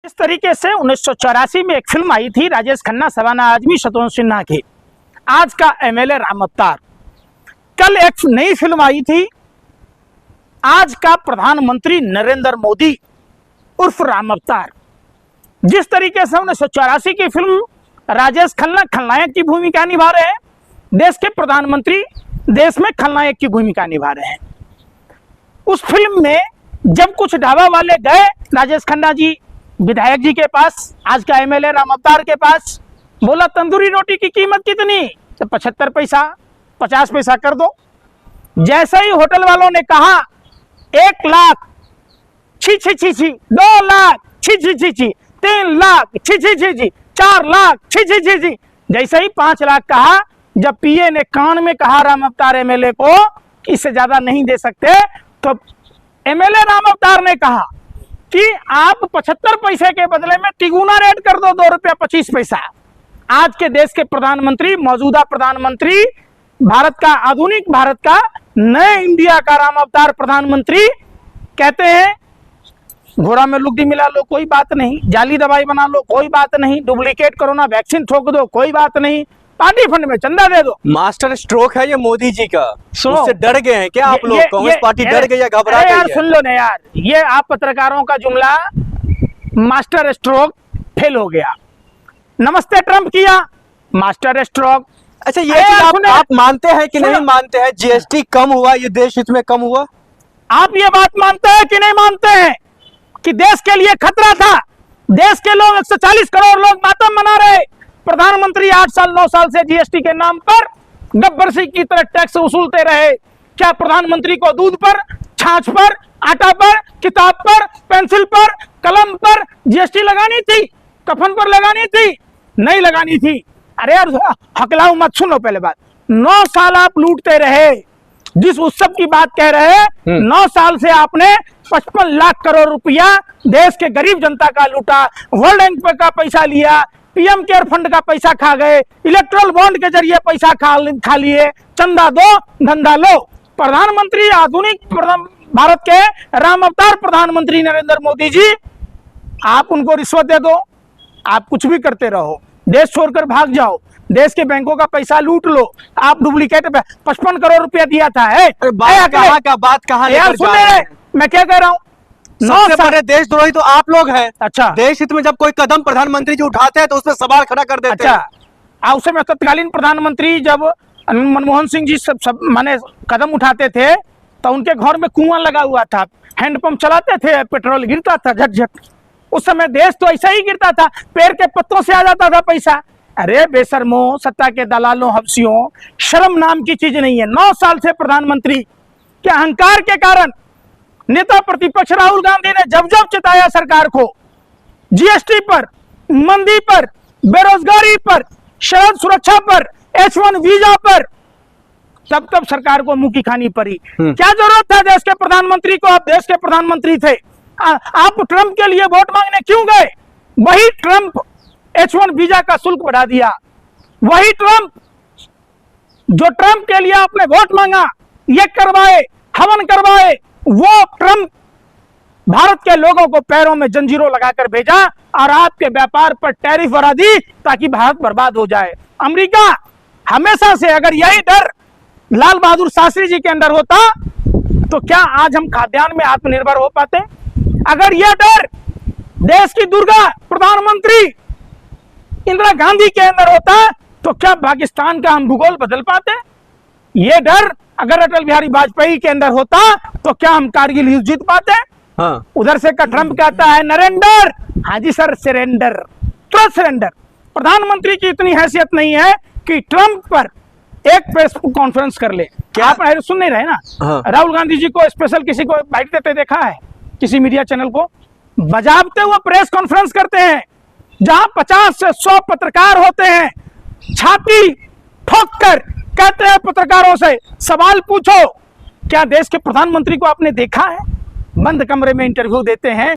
इस तरीके से 1984 में एक फिल्म आई थी, राजेश खन्ना, शबाना आजमी, शत्रुघ्न सिन्हा की, आज का एमएलए राम अवतार। कल एक नई फिल्म आई थी, आज का प्रधानमंत्री नरेंद्र मोदी उर्फ राम अवतार। जिस तरीके से 1984 की फिल्म राजेश खन्ना खलनायक की भूमिका निभा रहे हैं, देश के प्रधानमंत्री देश में खलनायक की भूमिका निभा रहे हैं। उस फिल्म में जब कुछ ढाबा वाले गए राजेश खन्ना जी विधायक जी के पास, आज का एमएलए राम अवतार के पास, बोला तंदूरी रोटी की कीमत कितनी? तो 75 पैसा, 50 पैसा कर दो। जैसे ही होटल वालों ने कहा 1 लाख, छी छी छी छी, 2 लाख, छी छी छी छी, 3 लाख, छी छी छी छी, 4 लाख, छी छी छी छी, जैसे ही 5 लाख कहा, जब पीए ने कान में कहा राम अवतार एमएलए को इससे ज्यादा नहीं दे सकते, तो एमएलए राम अवतार ने कहा कि आप 75 पैसे के बदले में तिगुना रेट कर दो, 2 रुपया 25 पैसा। आज के देश के प्रधानमंत्री, मौजूदा प्रधानमंत्री, भारत का, आधुनिक भारत का, नए इंडिया का राम अवतार प्रधानमंत्री कहते हैं घोड़ा में लुगदी मिला लो कोई बात नहीं, जाली दवाई बना लो कोई बात नहीं, डुप्लीकेट कोरोना वैक्सीन ठोक दो कोई बात नहीं, पार्टी फंड में चंदा दे दो। मास्टर स्ट्रोक है ये मोदी जी का। उससे डर गए हैं क्या आप लोग? कांग्रेस पार्टी डर गई या घबरा गई है? यार सुन लो ना यार, ये आप पत्रकारों का जुमला मास्टर स्ट्रोक फेल हो गया। नमस्ते ट्रंप किया, मास्टर स्ट्रोक। अच्छा, ये आप मानते हैं कि नहीं मानते हैं जीएसटी कम हुआ, ये देश हित में कम हुआ? आप ये बात मानते हैं कि नहीं मानते हैं कि देश के लिए खतरा था? देश के लोग 140 करोड़ लोग मातम मना रहे, प्रधानमंत्री 8 साल 9 साल से जीएसटी के नाम पर गब्बर सिंह की तरह टैक्स वसूलते रहे। क्या प्रधानमंत्री को दूध पर, छाछ पर, आटा पर, किताब पर, पेंसिल पर, कलम पर जीएसटी लगानी थी? कफन पर लगानी थी? नहीं लगानी थी। अरे यार हकलाऊ मत, सुनो पहले बात। 9 साल आप लूटते रहे, जिस उत्सव की बात कह रहे हैं, 9 साल से आपने 55 लाख करोड़ रुपया देश के गरीब जनता का लूटा, वर्ल्ड बैंक का पैसा लिया, पीएम केयर फंड का पैसा खा गए, इलेक्ट्रल बॉन्ड के जरिए पैसा खा लिए, चंदा दो धंधा लो। प्रधानमंत्री, आधुनिक भारत के राम अवतार प्रधानमंत्री नरेंद्र मोदी जी, आप उनको रिश्वत दे दो, आप कुछ भी करते रहो, देश छोड़कर भाग जाओ, देश के बैंकों का पैसा लूट लो। आप डुप्लीकेट 55 करोड़ रुपया दिया था। बात कहाँ यार सुन रहे, मैं क्या कह रहा हूँ, सबसे बड़े देशद्रोही तो आप लोग हैं। अच्छा, देश हित में जब कोई कदम प्रधानमंत्री जी उठाते हैं तो उसमें सवाल खड़ा कर देते हैं। अच्छा, उस समय तत्कालीन प्रधानमंत्री जब मनमोहन सिंह जी सब माने कदम उठाते थे तो उनके घर में कुआं लगा हुआ था, हैंडपंप चलाते थे, पेट्रोल गिरता था झटझट। उस समय देश तो ऐसा ही गिरता था, पेड़ के पत्तों से आ जाता था पैसा। अरे बेशर्मो, सत्ता के दलालों, हफ्सियों, शर्म नाम की चीज नहीं है। 9 साल से प्रधानमंत्री के अहंकार के कारण नेता प्रतिपक्ष राहुल गांधी ने जब जब चिताया सरकार को, जीएसटी पर, मंदी पर, बेरोजगारी पर, सड़क सुरक्षा पर, H1 वीजा पर, तब तब सरकार को मुंह की खानी पड़ी। क्या जरूरत था देश के प्रधानमंत्री को? आप देश के प्रधानमंत्री थे, आप ट्रंप के लिए वोट मांगने क्यों गए? वही ट्रंप H1 वीजा का शुल्क बढ़ा दिया, वही ट्रंप जो ट्रंप के लिए आपने वोट मांगा, ये करवाए, हवन करवाए, वो ट्रंप भारत के लोगों को पैरों में जंजीरों लगाकर भेजा और आपके व्यापार पर टैरिफ बढ़ा दी ताकि भारत बर्बाद हो जाए। अमेरिका हमेशा से, अगर यही डर लाल बहादुर शास्त्री जी के अंदर होता तो क्या आज हम खाद्यान्न में आत्मनिर्भर हो पाते? अगर यह डर देश की दुर्गा प्रधानमंत्री इंदिरा गांधी के अंदर होता तो क्या पाकिस्तान का हम भूगोल बदल पाते? ये डर अगर अटल बिहारी वाजपेयी के अंदर होता तो क्या हम कारगिल युद्ध जीत पाते? हाँ। उधर से का ट्रंप कहता है नरेंद्र, हाँ जी सर, सरेंडर, तुरंत सरेंडर। प्रधानमंत्री की इतनी हैसियत नहीं है कि ट्रंप पर एक प्रेस कॉन्फ्रेंस कर ले। क्या आप सुन नहीं रहे ना? हाँ। राहुल गांधी जी को स्पेशल किसी को बाइट देते देखा है? किसी मीडिया चैनल को बजाबते हुए प्रेस कॉन्फ्रेंस करते हैं, जहां 50 से 100 पत्रकार होते हैं, छाती ठोक कर कहते हैं पत्रकारों से सवाल पूछो। क्या देश के प्रधानमंत्री को आपने देखा है? बंद कमरे में इंटरव्यू देते हैं।